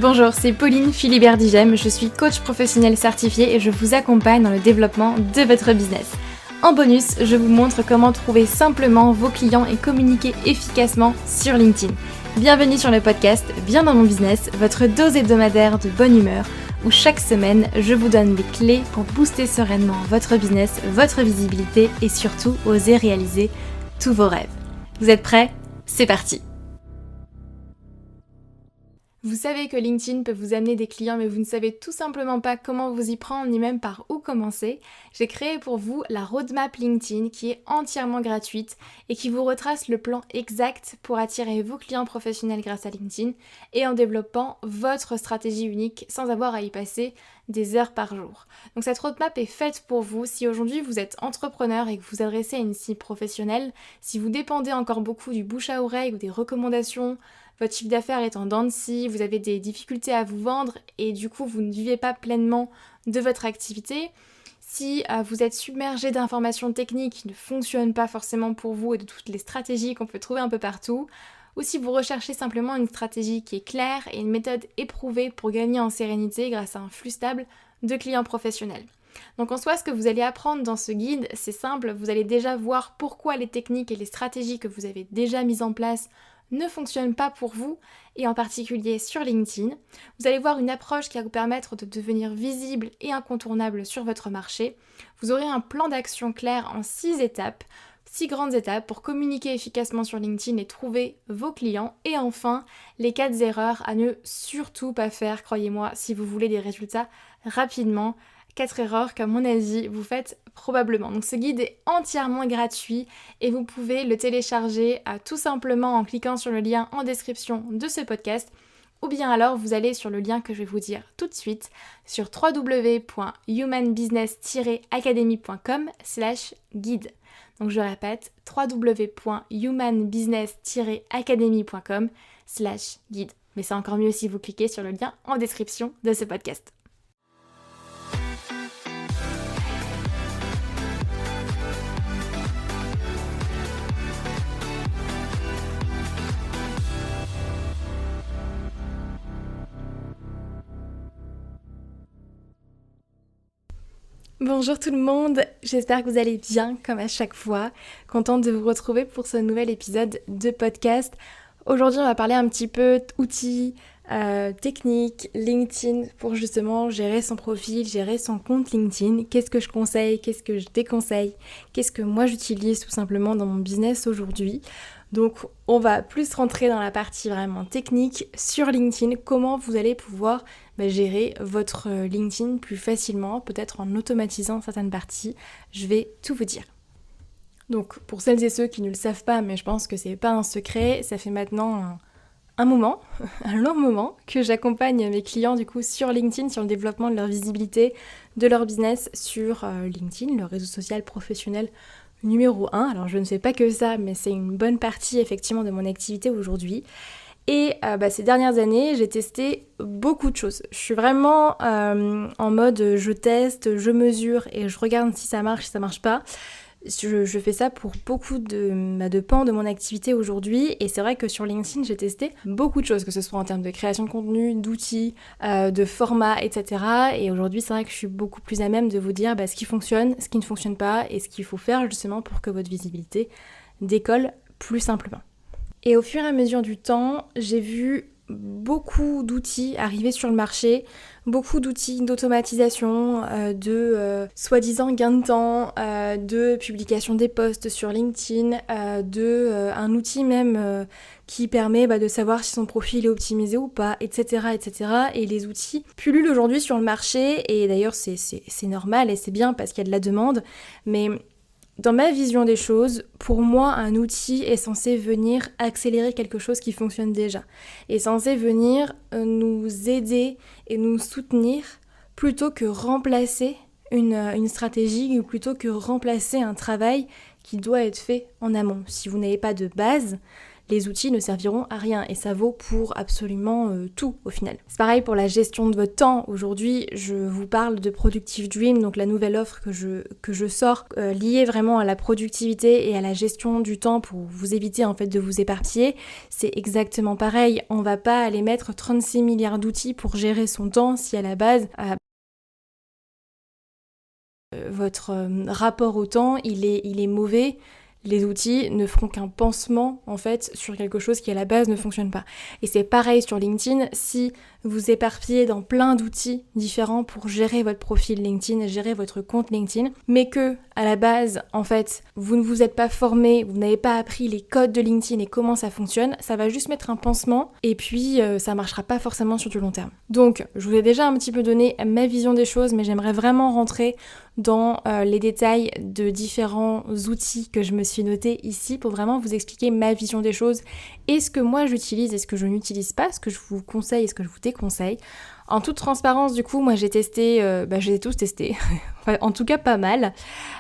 Bonjour, c'est Pauline Philibert-Digem, je suis coach professionnel certifié et je vous accompagne dans le développement de votre business. En bonus, je vous montre comment trouver simplement vos clients et communiquer efficacement sur LinkedIn. Bienvenue sur le podcast Bien dans mon business, votre dose hebdomadaire de bonne humeur, où chaque semaine, je vous donne les clés pour booster sereinement votre business, votre visibilité et surtout oser réaliser tous vos rêves. Vous êtes prêts ? C'est parti! Vous savez que LinkedIn peut vous amener des clients, mais vous ne savez tout simplement pas comment vous y prendre, ni même par où commencer. J'ai créé pour vous la roadmap LinkedIn qui est entièrement gratuite et qui vous retrace le plan exact pour attirer vos clients professionnels grâce à LinkedIn et en développant votre stratégie unique sans avoir à y passer des heures par jour. Donc cette roadmap est faite pour vous si aujourd'hui vous êtes entrepreneur et que vous vous adressez à une cible professionnelle, si vous dépendez encore beaucoup du bouche à oreille ou des recommandations, votre chiffre d'affaires est en dents de scie, vous avez des difficultés à vous vendre et du coup vous ne vivez pas pleinement de votre activité. Si vous êtes submergé d'informations techniques qui ne fonctionnent pas forcément pour vous et de toutes les stratégies qu'on peut trouver un peu partout, ou si vous recherchez simplement une stratégie qui est claire et une méthode éprouvée pour gagner en sérénité grâce à un flux stable de clients professionnels. Donc en soi, ce que vous allez apprendre dans ce guide, c'est simple, vous allez déjà voir pourquoi les techniques et les stratégies que vous avez déjà mises en place ne fonctionnent pas pour vous, et en particulier sur LinkedIn. Vous allez voir une approche qui va vous permettre de devenir visible et incontournable sur votre marché. Vous aurez un plan d'action clair en 6 étapes, 6 grandes étapes pour communiquer efficacement sur LinkedIn et trouver vos clients. Et enfin, les 4 erreurs à ne surtout pas faire, croyez-moi, si vous voulez des résultats rapidement. 4 erreurs qu'à mon avis vous faites probablement. Donc ce guide est entièrement gratuit et vous pouvez le télécharger tout simplement en cliquant sur le lien en description de ce podcast, ou bien alors vous allez sur le lien que je vais vous dire tout de suite sur www.humanbusiness-academy.com/guide. Donc je répète, www.humanbusiness-academy.com/guide. Mais c'est encore mieux si vous cliquez sur le lien en description de ce podcast. Bonjour tout le monde, j'espère que vous allez bien comme à chaque fois. Contente de vous retrouver pour ce nouvel épisode de podcast. Aujourd'hui on va parler un petit peu d'outils, techniques, LinkedIn pour justement gérer son profil, gérer son compte LinkedIn. Qu'est-ce que je conseille, qu'est-ce que je déconseille, qu'est-ce que moi j'utilise tout simplement dans mon business aujourd'hui. Donc on va plus rentrer dans la partie vraiment technique sur LinkedIn, comment vous allez pouvoir gérer votre LinkedIn plus facilement, peut-être en automatisant certaines parties. Je vais tout vous dire. Donc pour celles et ceux qui ne le savent pas, mais je pense que c'est pas un secret, ça fait maintenant un moment, un long moment, que j'accompagne mes clients du coup sur LinkedIn, sur le développement de leur visibilité, de leur business sur LinkedIn, le réseau social professionnel numéro 1. Alors je ne fais pas que ça, mais c'est une bonne partie effectivement de mon activité aujourd'hui. Et ces dernières années, j'ai testé beaucoup de choses. Je suis vraiment en mode je teste, je mesure et je regarde si ça marche, si ça marche pas. Je fais ça pour beaucoup de pans de mon activité aujourd'hui, et c'est vrai que sur LinkedIn j'ai testé beaucoup de choses, que ce soit en termes de création de contenu, d'outils, de formats, etc. Et aujourd'hui c'est vrai que je suis beaucoup plus à même de vous dire ce qui fonctionne, ce qui ne fonctionne pas et ce qu'il faut faire justement pour que votre visibilité décolle plus simplement. Et au fur et à mesure du temps, j'ai vu beaucoup d'outils arriver sur le marché, beaucoup d'outils d'automatisation, de soi-disant gain de temps, de publication des posts sur LinkedIn, un outil même qui permet de savoir si son profil est optimisé ou pas, etc., etc. Et les outils pullulent aujourd'hui sur le marché, et d'ailleurs c'est normal et c'est bien parce qu'il y a de la demande, mais dans ma vision des choses, pour moi, un outil est censé venir accélérer quelque chose qui fonctionne déjà. Est censé venir nous aider et nous soutenir plutôt que remplacer une stratégie, ou plutôt que remplacer un travail qui doit être fait en amont. Si vous n'avez pas de base, les outils ne serviront à rien et ça vaut pour absolument tout au final. C'est pareil pour la gestion de votre temps. Aujourd'hui, je vous parle de Productive Dream, donc la nouvelle offre que je sors liée vraiment à la productivité et à la gestion du temps pour vous éviter en fait de vous éparpiller. C'est exactement pareil. On va pas aller mettre 36 milliards d'outils pour gérer son temps si à la base votre rapport au temps il est mauvais. Les outils ne feront qu'un pansement en fait sur quelque chose qui à la base ne fonctionne pas. Et c'est pareil sur LinkedIn, si vous éparpillez dans plein d'outils différents pour gérer votre profil LinkedIn, gérer votre compte LinkedIn, mais que à la base en fait vous ne vous êtes pas formé, vous n'avez pas appris les codes de LinkedIn et comment ça fonctionne, ça va juste mettre un pansement et puis ça marchera pas forcément sur du long terme. Donc je vous ai déjà un petit peu donné ma vision des choses, mais j'aimerais vraiment rentrer dans les détails de différents outils que je me suis noté ici pour vraiment vous expliquer ma vision des choses et ce que moi j'utilise et ce que je n'utilise pas, ce que je vous conseille et ce que je vous déconseille. En toute transparence, du coup, moi j'ai testé, je les ai tous testés, enfin, en tout cas pas mal,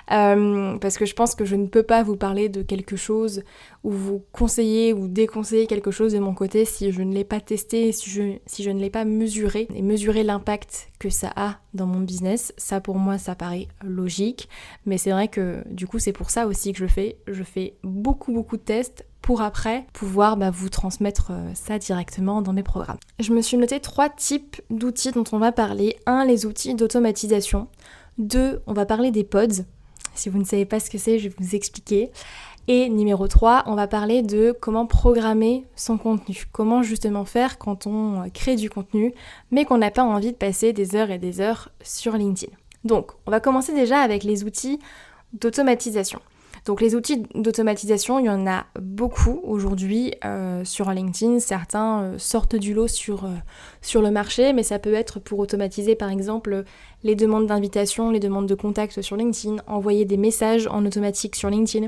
parce que je pense que je ne peux pas vous parler de quelque chose ou vous conseiller ou déconseiller quelque chose de mon côté si je ne l'ai pas testé, si je ne l'ai pas mesuré, et mesurer l'impact que ça a dans mon business, ça pour moi ça paraît logique, mais c'est vrai que du coup c'est pour ça aussi que je fais beaucoup de tests pour après pouvoir vous transmettre ça directement dans mes programmes. Je me suis noté 3 types d'outils dont on va parler. 1, les outils d'automatisation. 2, on va parler des pods. Si vous ne savez pas ce que c'est, je vais vous expliquer. Et numéro 3, on va parler de comment programmer son contenu. Comment justement faire quand on crée du contenu, mais qu'on n'a pas envie de passer des heures et des heures sur LinkedIn. Donc, on va commencer déjà avec les outils d'automatisation. Donc les outils d'automatisation, il y en a beaucoup aujourd'hui sur LinkedIn. Certains sortent du lot sur le marché, mais ça peut être pour automatiser par exemple les demandes d'invitation, les demandes de contact sur LinkedIn, envoyer des messages en automatique sur LinkedIn,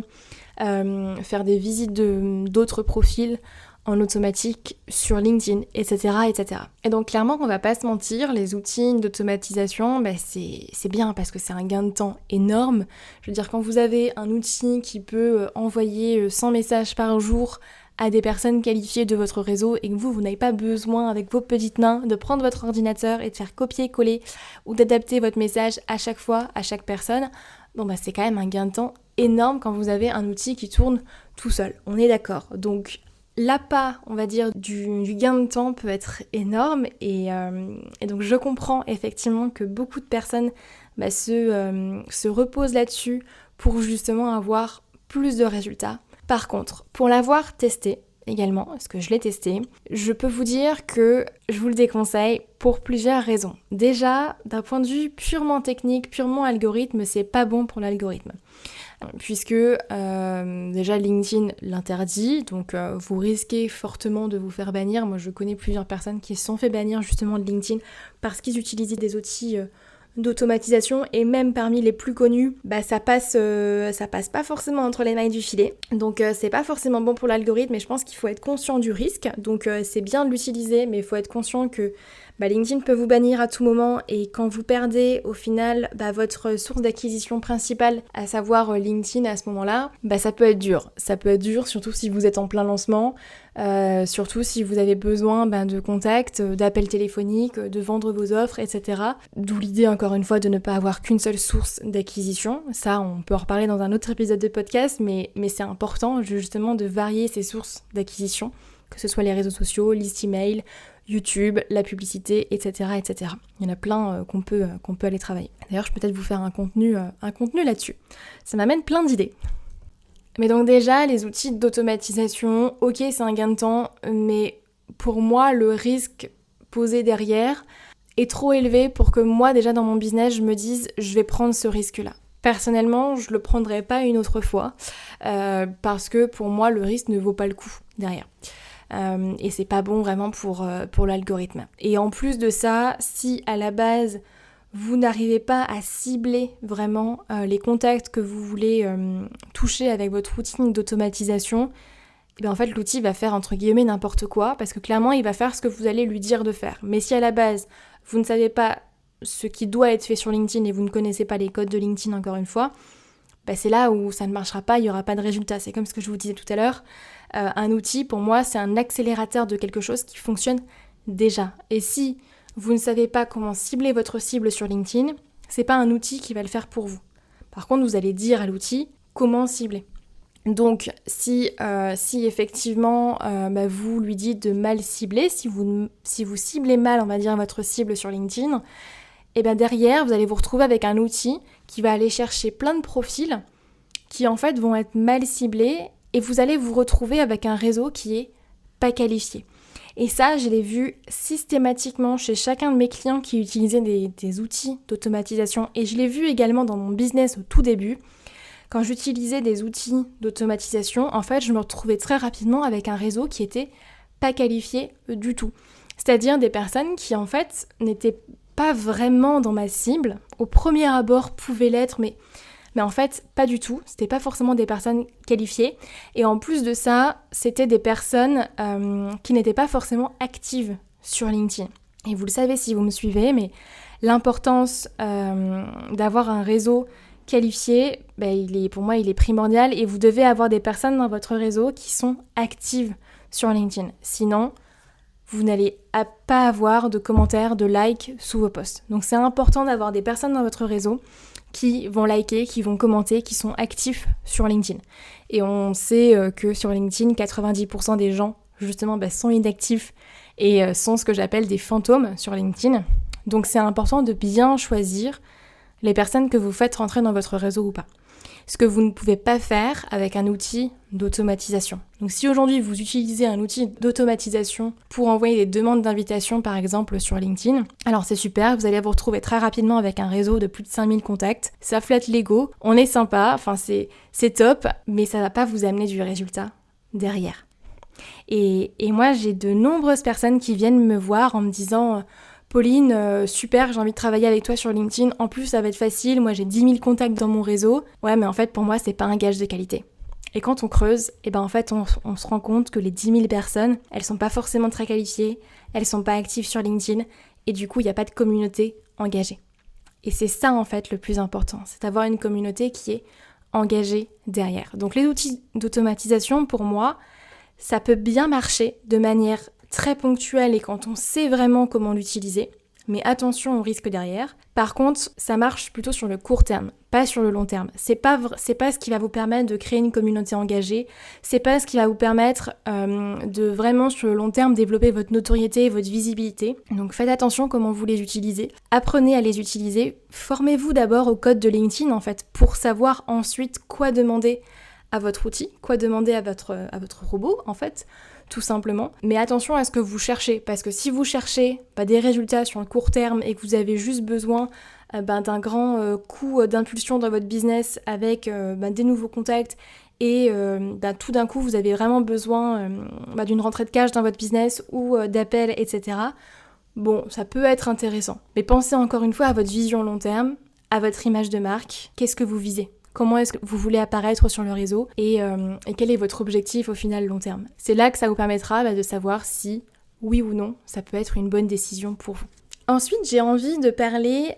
faire des visites d'autres profils en automatique sur LinkedIn, etc., etc. Et donc clairement, on va pas se mentir, les outils d'automatisation, c'est bien parce que c'est un gain de temps énorme. Je veux dire, quand vous avez un outil qui peut envoyer 100 messages par jour à des personnes qualifiées de votre réseau et que vous n'avez pas besoin avec vos petites mains de prendre votre ordinateur et de faire copier-coller ou d'adapter votre message à chaque fois, à chaque personne, c'est quand même un gain de temps énorme quand vous avez un outil qui tourne tout seul. On est d'accord. Donc l'appât, on va dire, du gain de temps peut être énorme et donc je comprends effectivement que beaucoup de personnes se reposent là-dessus pour justement avoir plus de résultats. Par contre, pour l'avoir testé également, parce que je l'ai testé, je peux vous dire que je vous le déconseille pour plusieurs raisons. Déjà, d'un point de vue purement technique, purement algorithme, c'est pas bon pour l'algorithme. Puisque déjà LinkedIn l'interdit, donc vous risquez fortement de vous faire bannir. Moi je connais plusieurs personnes qui se sont fait bannir justement de LinkedIn parce qu'ils utilisaient des outils d'automatisation et même parmi les plus connus, ça passe pas forcément entre les mailles du filet. Donc c'est pas forcément bon pour l'algorithme et je pense qu'il faut être conscient du risque. Donc c'est bien de l'utiliser mais il faut être conscient que LinkedIn peut vous bannir à tout moment et quand vous perdez au final votre source d'acquisition principale, à savoir LinkedIn à ce moment-là, ça peut être dur. Ça peut être dur surtout si vous êtes en plein lancement, surtout si vous avez besoin de contacts, d'appels téléphoniques, de vendre vos offres, etc. D'où l'idée encore une fois de ne pas avoir qu'une seule source d'acquisition. Ça on peut en reparler dans un autre épisode de podcast, mais c'est important justement de varier ces sources d'acquisition, que ce soit les réseaux sociaux, liste email, YouTube, la publicité, etc., etc. Il y en a plein qu'on peut aller travailler. D'ailleurs, je peux peut-être vous faire un contenu là-dessus. Ça m'amène plein d'idées. Mais donc déjà, les outils d'automatisation, ok, c'est un gain de temps, mais pour moi, le risque posé derrière est trop élevé pour que moi, déjà dans mon business, je me dise, je vais prendre ce risque-là. Personnellement, je le prendrai pas une autre fois, parce que pour moi, le risque ne vaut pas le coup derrière. Et c'est pas bon vraiment pour l'algorithme. Et en plus de ça, si à la base vous n'arrivez pas à cibler vraiment les contacts que vous voulez toucher avec votre routine d'automatisation, et en fait l'outil va faire entre guillemets n'importe quoi parce que clairement il va faire ce que vous allez lui dire de faire. Mais si à la base vous ne savez pas ce qui doit être fait sur LinkedIn et vous ne connaissez pas les codes de LinkedIn encore une fois, c'est là où ça ne marchera pas, il n'y aura pas de résultat. C'est comme ce que je vous disais tout à l'heure. Un outil, pour moi, c'est un accélérateur de quelque chose qui fonctionne déjà. Et si vous ne savez pas comment cibler votre cible sur LinkedIn, c'est pas un outil qui va le faire pour vous. Par contre, vous allez dire à l'outil comment cibler. Donc, si effectivement vous lui dites de mal cibler, si vous ciblez mal, on va dire, votre cible sur LinkedIn, et bien derrière, vous allez vous retrouver avec un outil qui va aller chercher plein de profils qui en fait vont être mal ciblés et vous allez vous retrouver avec un réseau qui est pas qualifié. Et ça, je l'ai vu systématiquement chez chacun de mes clients qui utilisaient des outils d'automatisation et je l'ai vu également dans mon business au tout début. Quand j'utilisais des outils d'automatisation, en fait, je me retrouvais très rapidement avec un réseau qui était pas qualifié du tout. C'est-à-dire des personnes qui, en fait, n'étaient pas vraiment dans ma cible. Au premier abord, pouvaient l'être, mais en fait, pas du tout. C'était pas forcément des personnes qualifiées. Et en plus de ça, c'était des personnes qui n'étaient pas forcément actives sur LinkedIn. Et vous le savez si vous me suivez, mais l'importance d'avoir un réseau qualifié, pour moi, il est primordial et vous devez avoir des personnes dans votre réseau qui sont actives sur LinkedIn. Sinon, vous n'allez pas avoir de commentaires, de likes sous vos posts. Donc c'est important d'avoir des personnes dans votre réseau qui vont liker, qui vont commenter, qui sont actifs sur LinkedIn. Et on sait que sur LinkedIn, 90% des gens, justement, sont inactifs et sont ce que j'appelle des fantômes sur LinkedIn. Donc c'est important de bien choisir les personnes que vous faites rentrer dans votre réseau ou pas. Ce que vous ne pouvez pas faire avec un outil d'automatisation. Donc si aujourd'hui vous utilisez un outil d'automatisation pour envoyer des demandes d'invitation par exemple sur LinkedIn, alors c'est super, vous allez vous retrouver très rapidement avec un réseau de plus de 5000 contacts, ça flatte l'ego, on est sympa, enfin c'est top, mais ça va pas vous amener du résultat derrière. Et moi j'ai de nombreuses personnes qui viennent me voir en me disant Pauline, super, j'ai envie de travailler avec toi sur LinkedIn, en plus ça va être facile, moi j'ai 10 000 contacts dans mon réseau. Ouais, mais en fait pour moi c'est pas un gage de qualité. Et quand on creuse, en fait on se rend compte que les 10 000 personnes, elles sont pas forcément très qualifiées, elles sont pas actives sur LinkedIn, et du coup il n'y a pas de communauté engagée. Et c'est ça en fait le plus important, c'est d'avoir une communauté qui est engagée derrière. Donc les outils d'automatisation pour moi, ça peut bien marcher de manière très ponctuel et quand on sait vraiment comment l'utiliser, mais attention au risque derrière. Par contre, ça marche plutôt sur le court terme, pas sur le long terme. C'est pas ce qui va vous permettre de créer une communauté engagée, c'est pas ce qui va vous permettre de vraiment sur le long terme développer votre notoriété et votre visibilité. Donc faites attention comment vous les utilisez, apprenez à les utiliser, formez-vous d'abord au code de LinkedIn en fait pour savoir ensuite quoi demander à votre outil, quoi demander à votre robot en fait, tout simplement. Mais attention à ce que vous cherchez, parce que si vous cherchez des résultats sur le court terme et que vous avez juste besoin d'un grand coup d'impulsion dans votre business avec des nouveaux contacts et tout d'un coup vous avez vraiment besoin d'une rentrée de cash dans votre business ou d'appels, etc. Bon, ça peut être intéressant. Mais pensez encore une fois à votre vision long terme, à votre image de marque. Qu'est-ce que vous visez ? Comment est-ce que vous voulez apparaître sur le réseau et quel est votre objectif au final long terme. C'est là que ça vous permettra de savoir si, oui ou non, ça peut être une bonne décision pour vous. Ensuite, j'ai envie de parler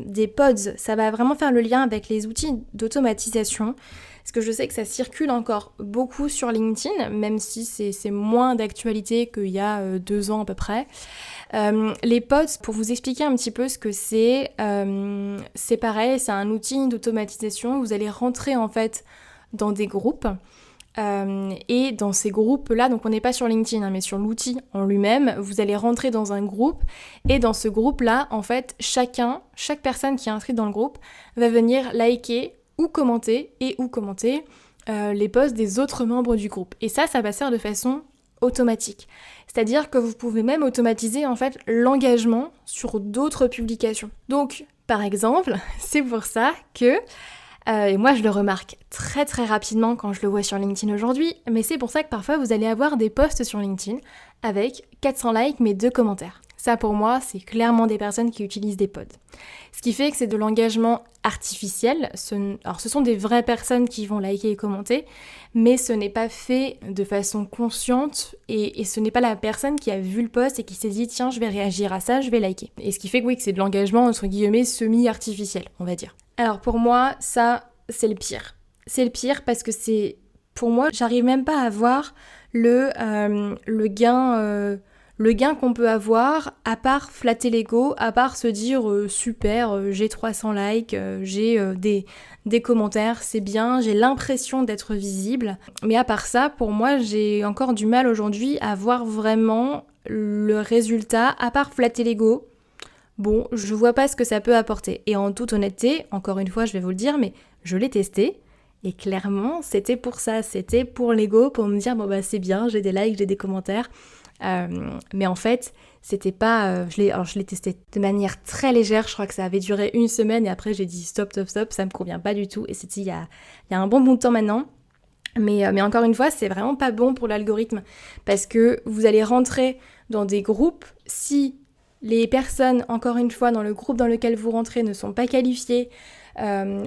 des pods. Ça va vraiment faire le lien avec les outils d'automatisation. Parce que je sais que ça circule encore beaucoup sur LinkedIn, même si c'est moins d'actualité qu'il y a 2 ans à peu près. Les pods, pour vous expliquer un petit peu ce que c'est pareil, c'est un outil d'automatisation. Vous allez rentrer en fait dans des groupes et dans ces groupes-là, donc on n'est pas sur LinkedIn, mais sur l'outil en lui-même, vous allez rentrer dans un groupe et dans ce groupe-là, en fait, chaque personne qui est inscrite dans le groupe va venir liker ou commenter les posts des autres membres du groupe. Et ça va se faire de façon automatique. C'est-à-dire que vous pouvez même automatiser en fait l'engagement sur d'autres publications. Donc, par exemple, c'est pour ça que, et moi je le remarque très très rapidement quand je le vois sur LinkedIn aujourd'hui, mais c'est pour ça que parfois vous allez avoir des posts sur LinkedIn avec 400 likes mais 2 commentaires. Ça pour moi, c'est clairement des personnes qui utilisent des pods. Ce qui fait que c'est de l'engagement artificiel. Alors ce sont des vraies personnes qui vont liker et commenter, mais ce n'est pas fait de façon consciente et ce n'est pas la personne qui a vu le post et qui s'est dit tiens je vais réagir à ça, je vais liker. Et ce qui fait que oui, que c'est de l'engagement entre guillemets semi-artificiel, on va dire. Alors pour moi, ça c'est le pire. C'est le pire parce que c'est Pour moi, j'arrive même pas à voir le gain qu'on peut avoir, à part flatter l'ego, à part se dire super, j'ai 300 likes, j'ai des commentaires, c'est bien, j'ai l'impression d'être visible. Mais à part ça, pour moi, j'ai encore du mal aujourd'hui à voir vraiment le résultat, à part flatter l'ego. Bon, je vois pas ce que ça peut apporter. Et en toute honnêteté, encore une fois, je vais vous le dire, mais je l'ai testé. Et clairement, c'était pour ça, c'était pour l'ego, pour me dire, bon bah c'est bien, j'ai des likes, j'ai des commentaires. Mais en fait, c'était pas... je l'ai testé de manière très légère, je crois que ça avait duré 1 semaine, et après j'ai dit stop, ça me convient pas du tout. Et c'était il y a un bon bout de temps maintenant. Mais encore une fois, c'est vraiment pas bon pour l'algorithme, parce que vous allez rentrer dans des groupes, si les personnes, encore une fois, dans le groupe dans lequel vous rentrez ne sont pas qualifiées,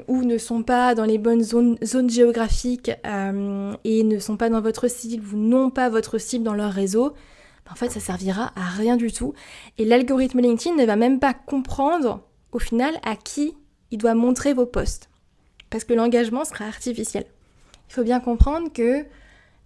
ou ne sont pas dans les bonnes zones géographiques et ne sont pas dans votre cible ou n'ont pas votre cible dans leur réseau, en fait ça servira à rien du tout. Et l'algorithme LinkedIn ne va même pas comprendre au final à qui il doit montrer vos posts. Parce que l'engagement sera artificiel. Il faut bien comprendre que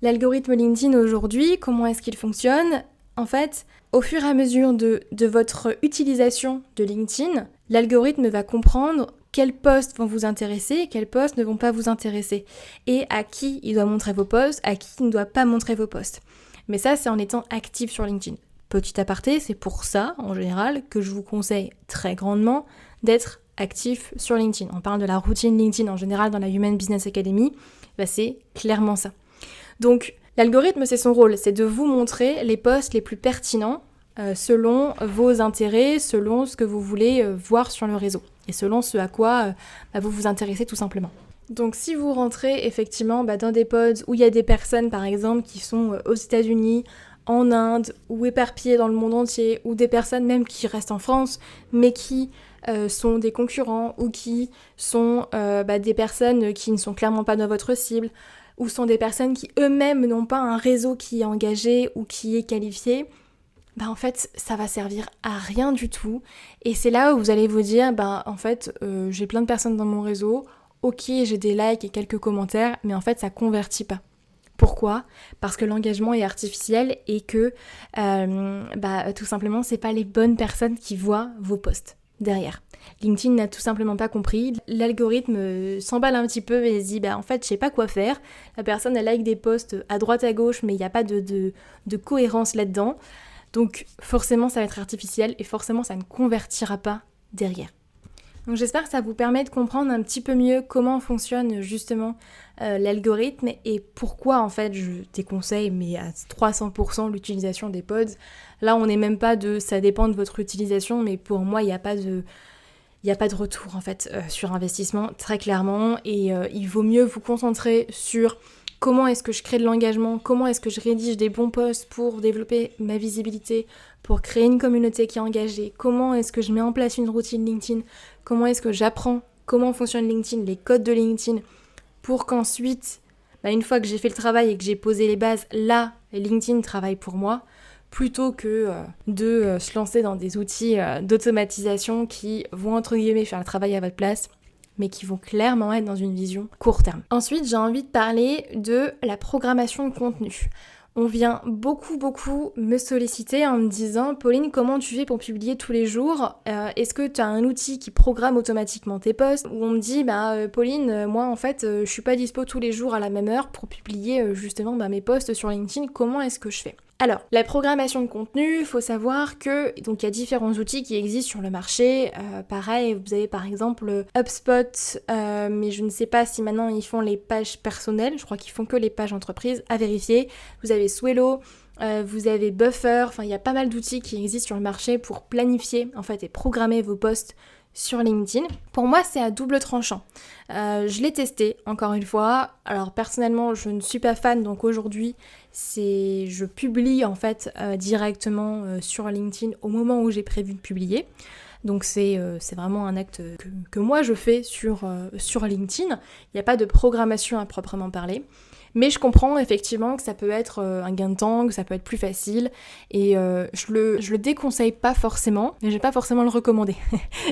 l'algorithme LinkedIn aujourd'hui, comment est-ce qu'il fonctionne ? En fait, au fur et à mesure de votre utilisation de LinkedIn, l'algorithme va comprendre quels posts vont vous intéresser et quels posts ne vont pas vous intéresser. Et à qui il doit montrer vos posts, à qui il ne doit pas montrer vos posts. Mais ça, c'est en étant actif sur LinkedIn. Petit aparté, c'est pour ça, en général, que je vous conseille très grandement d'être actif sur LinkedIn. On parle de la routine LinkedIn en général dans la Human Business Academy. C'est clairement ça. Donc, l'algorithme, c'est son rôle, c'est de vous montrer les posts les plus pertinents selon vos intérêts, selon ce que vous voulez voir sur le réseau et selon ce à quoi vous vous intéressez tout simplement. Donc si vous rentrez effectivement dans des pods où il y a des personnes par exemple qui sont aux États-Unis, en Inde ou éparpillées dans le monde entier, ou des personnes même qui restent en France mais qui sont des concurrents ou qui sont des personnes qui ne sont clairement pas dans votre cible, ou sont des personnes qui eux-mêmes n'ont pas un réseau qui est engagé ou qui est qualifié, en fait ça va servir à rien du tout. Et c'est là où vous allez vous dire en fait j'ai plein de personnes dans mon réseau, ok j'ai des likes et quelques commentaires, mais en fait ça convertit pas. Pourquoi ? Parce que l'engagement est artificiel et que tout simplement c'est pas les bonnes personnes qui voient vos posts derrière. LinkedIn n'a tout simplement pas compris. L'algorithme s'emballe un petit peu et se dit en fait je sais pas quoi faire. La personne elle like des posts à droite à gauche mais il n'y a pas de cohérence là-dedans. Donc forcément ça va être artificiel et forcément ça ne convertira pas derrière. Donc j'espère que ça vous permet de comprendre un petit peu mieux comment fonctionne justement l'algorithme et pourquoi en fait je déconseille mais à 300% l'utilisation des pods. Là on n'est même pas ça dépend de votre utilisation, mais pour moi il n'y a pas de retour en fait sur investissement très clairement, et il vaut mieux vous concentrer sur comment est-ce que je crée de l'engagement, comment est-ce que je rédige des bons posts pour développer ma visibilité, pour créer une communauté qui est engagée, comment est-ce que je mets en place une routine LinkedIn, comment est-ce que j'apprends comment fonctionne LinkedIn, les codes de LinkedIn, pour qu'ensuite, une fois que j'ai fait le travail et que j'ai posé les bases, là, LinkedIn travaille pour moi, plutôt que de se lancer dans des outils d'automatisation qui vont entre guillemets faire le travail à votre place, mais qui vont clairement être dans une vision court terme. Ensuite, j'ai envie de parler de la programmation de contenu. On vient beaucoup me solliciter en me disant « Pauline, comment tu fais pour publier tous les jours ? Est-ce que tu as un outil qui programme automatiquement tes posts ?» Ou on me dit « Pauline, moi en fait, je suis pas dispo tous les jours à la même heure pour publier justement mes posts sur LinkedIn, comment est-ce que je fais ?» Alors, la programmation de contenu, il faut savoir que donc il y a différents outils qui existent sur le marché. Pareil, vous avez par exemple HubSpot, mais je ne sais pas si maintenant ils font les pages personnelles. Je crois qu'ils font que les pages entreprises, à vérifier. Vous avez Swello, vous avez Buffer. Enfin, il y a pas mal d'outils qui existent sur le marché pour planifier en fait et programmer vos posts sur LinkedIn. Pour moi, c'est à double tranchant. Je l'ai testé, encore une fois. Alors personnellement, je ne suis pas fan, donc aujourd'hui, je publie en fait directement sur LinkedIn au moment où j'ai prévu de publier. Donc c'est vraiment un acte que moi je fais sur LinkedIn. Il n'y a pas de programmation à proprement parler. Mais je comprends effectivement que ça peut être un gain de temps, que ça peut être plus facile, et je le déconseille pas forcément, mais je vais pas forcément le recommander.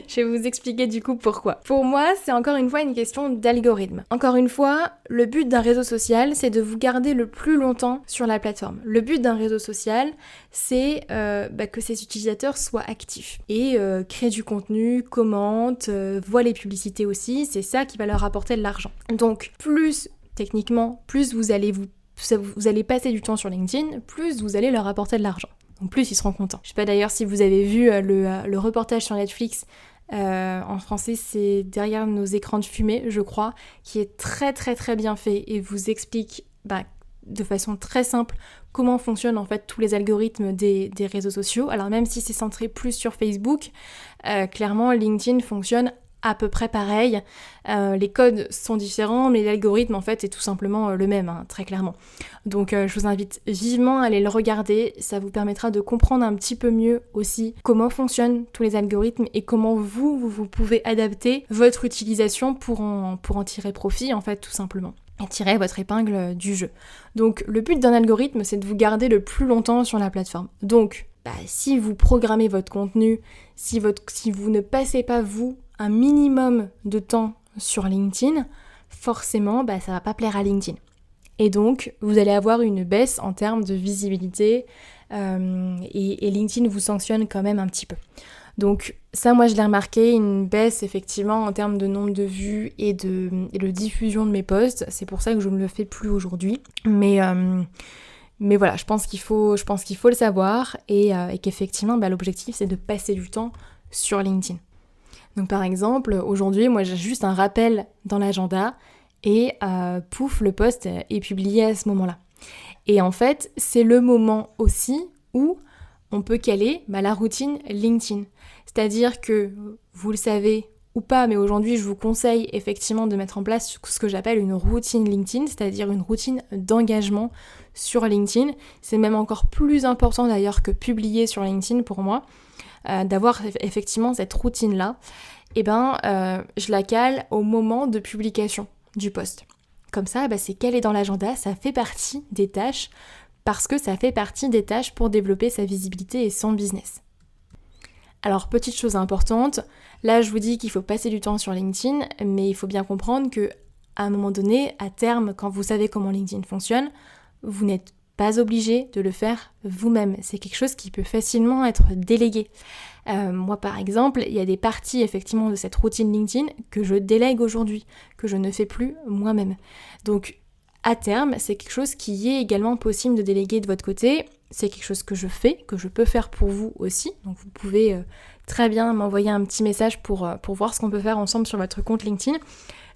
Je vais vous expliquer du coup pourquoi. Pour moi, c'est encore une fois une question d'algorithme. Encore une fois, le but d'un réseau social, c'est de vous garder le plus longtemps sur la plateforme. Le but d'un réseau social, c'est que ses utilisateurs soient actifs et créent du contenu, commentent, voient les publicités aussi, c'est ça qui va leur apporter de l'argent. Donc techniquement, plus vous allez passer du temps sur LinkedIn, plus vous allez leur apporter de l'argent. Donc plus ils seront contents. Je sais pas d'ailleurs si vous avez vu le reportage sur Netflix, en français c'est Derrière nos écrans de fumée, je crois, qui est très très très bien fait et vous explique de façon très simple comment fonctionnent en fait tous les algorithmes des réseaux sociaux. Alors même si c'est centré plus sur Facebook, clairement LinkedIn fonctionne à peu près pareil. Les codes sont différents, mais l'algorithme en fait est tout simplement le même, très clairement. Donc je vous invite vivement à aller le regarder, ça vous permettra de comprendre un petit peu mieux aussi comment fonctionnent tous les algorithmes et comment vous pouvez adapter votre utilisation pour en tirer profit en fait tout simplement. Et tirer votre épingle du jeu. Donc le but d'un algorithme, c'est de vous garder le plus longtemps sur la plateforme. Donc si vous programmez votre contenu, si vous ne passez pas vous un minimum de temps sur LinkedIn, forcément ça va pas plaire à LinkedIn. Et donc vous allez avoir une baisse en termes de visibilité et LinkedIn vous sanctionne quand même un petit peu. Donc ça, moi je l'ai remarqué, une baisse effectivement en termes de nombre de vues et de diffusion de mes posts. C'est pour ça que je ne le fais plus aujourd'hui. Mais voilà, je pense qu'il faut le savoir et qu'effectivement l'objectif c'est de passer du temps sur LinkedIn. Donc par exemple, aujourd'hui, moi j'ai juste un rappel dans l'agenda et pouf, le post est publié à ce moment-là. Et en fait, c'est le moment aussi où on peut caler la routine LinkedIn. C'est-à-dire que, vous le savez ou pas, mais aujourd'hui je vous conseille effectivement de mettre en place ce que j'appelle une routine LinkedIn, c'est-à-dire une routine d'engagement sur LinkedIn. C'est même encore plus important d'ailleurs que publier sur LinkedIn pour moi, d'avoir effectivement cette routine-là. Je la cale au moment de publication du post. Comme ça, c'est calé dans l'agenda, ça fait partie des tâches, parce que ça fait partie des tâches pour développer sa visibilité et son business. Alors, petite chose importante, là je vous dis qu'il faut passer du temps sur LinkedIn, mais il faut bien comprendre que à un moment donné, à terme, quand vous savez comment LinkedIn fonctionne, vous n'êtes pas obligé de le faire vous-même. C'est quelque chose qui peut facilement être délégué. Moi par exemple, il y a des parties effectivement de cette routine LinkedIn que je délègue aujourd'hui, que je ne fais plus moi-même. Donc à terme, c'est quelque chose qui est également possible de déléguer de votre côté. C'est quelque chose que je fais, que je peux faire pour vous aussi. Donc vous pouvez très bien m'envoyer un petit message pour voir ce qu'on peut faire ensemble sur votre compte LinkedIn.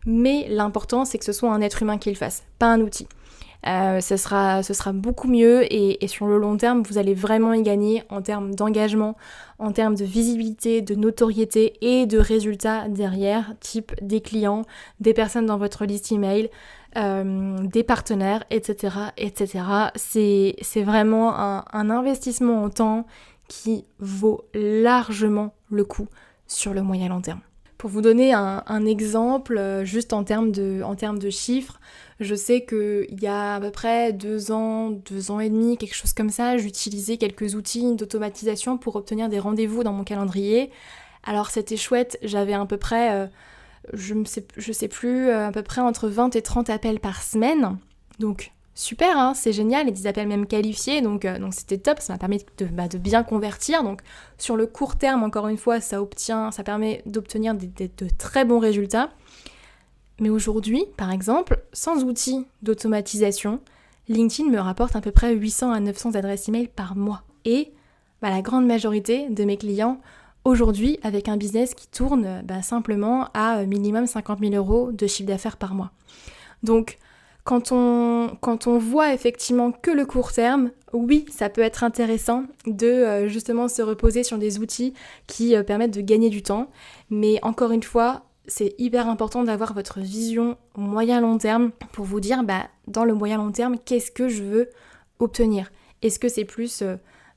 Mais l'important, c'est que ce soit un être humain qui le fasse, pas un outil. Ce sera beaucoup mieux et sur le long terme, vous allez vraiment y gagner en termes d'engagement, en termes de visibilité, de notoriété et de résultats derrière, type des clients, des personnes dans votre liste email, des partenaires, etc. etc. C'est vraiment un investissement en temps qui vaut largement le coup sur le moyen long terme. Pour vous donner un exemple, juste en termes de chiffres, je sais qu'il y a à peu près 2 ans et demi, quelque chose comme ça, j'utilisais quelques outils d'automatisation pour obtenir des rendez-vous dans mon calendrier. Alors c'était chouette, j'avais à peu près, je sais plus, à peu près entre 20 et 30 appels par semaine. Donc super, c'est génial, et des appels même qualifiés, donc c'était top, ça m'a permis de bien convertir. Donc sur le court terme, encore une fois, ça permet d'obtenir de très bons résultats. Mais aujourd'hui, par exemple, sans outils d'automatisation, LinkedIn me rapporte à peu près 800 à 900 adresses email par mois. Et la grande majorité de mes clients, aujourd'hui, avec un business qui tourne simplement à minimum 50 000 € de chiffre d'affaires par mois. Donc, quand on voit effectivement que le court terme, oui, ça peut être intéressant de justement se reposer sur des outils qui permettent de gagner du temps. Mais encore une fois, c'est hyper important d'avoir votre vision moyen-long terme pour vous dire, dans le moyen-long terme, qu'est-ce que je veux obtenir ? Est-ce que c'est plus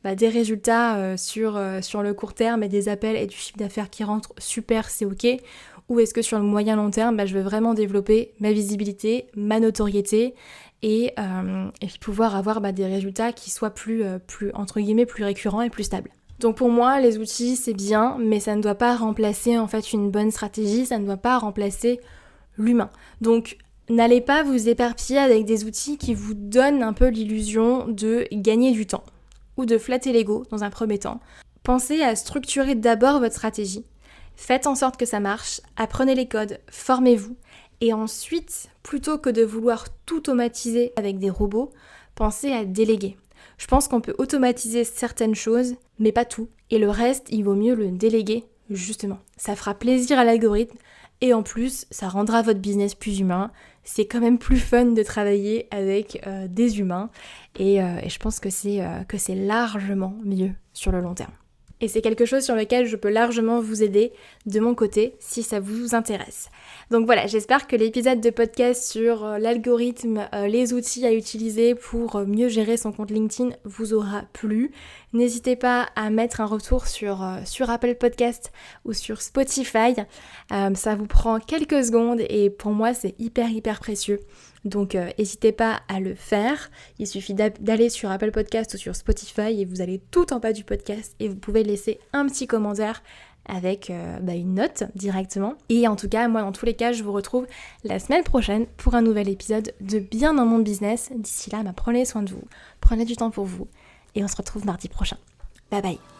des résultats sur le court terme et des appels et du chiffre d'affaires qui rentrent, super, c'est ok ? ou est-ce que sur le moyen long terme, je veux vraiment développer ma visibilité, ma notoriété et puis pouvoir avoir des résultats qui soient plus entre guillemets plus récurrents et plus stables. Donc pour moi, les outils c'est bien, mais ça ne doit pas remplacer en fait une bonne stratégie, ça ne doit pas remplacer l'humain. Donc n'allez pas vous éparpiller avec des outils qui vous donnent un peu l'illusion de gagner du temps ou de flatter l'ego dans un premier temps. Pensez à structurer d'abord votre stratégie. Faites en sorte que ça marche, apprenez les codes, formez-vous et ensuite, plutôt que de vouloir tout automatiser avec des robots, pensez à déléguer. Je pense qu'on peut automatiser certaines choses, mais pas tout. Et le reste, il vaut mieux le déléguer, justement. Ça fera plaisir à l'algorithme et en plus, ça rendra votre business plus humain. C'est quand même plus fun de travailler avec des humains et je pense que c'est largement mieux sur le long terme. Et c'est quelque chose sur lequel je peux largement vous aider de mon côté si ça vous intéresse. Donc voilà, j'espère que l'épisode de podcast sur l'algorithme, les outils à utiliser pour mieux gérer son compte LinkedIn vous aura plu. N'hésitez pas à mettre un retour sur Apple Podcast ou sur Spotify. Ça vous prend quelques secondes et pour moi c'est hyper précieux. Donc n'hésitez pas à le faire, il suffit d'aller sur Apple Podcast ou sur Spotify et vous allez tout en bas du podcast et vous pouvez laisser un petit commentaire avec une note directement. Et en tout cas, moi dans tous les cas, je vous retrouve la semaine prochaine pour un nouvel épisode de Bien dans mon business. D'ici là, prenez soin de vous, prenez du temps pour vous et on se retrouve mardi prochain. Bye bye.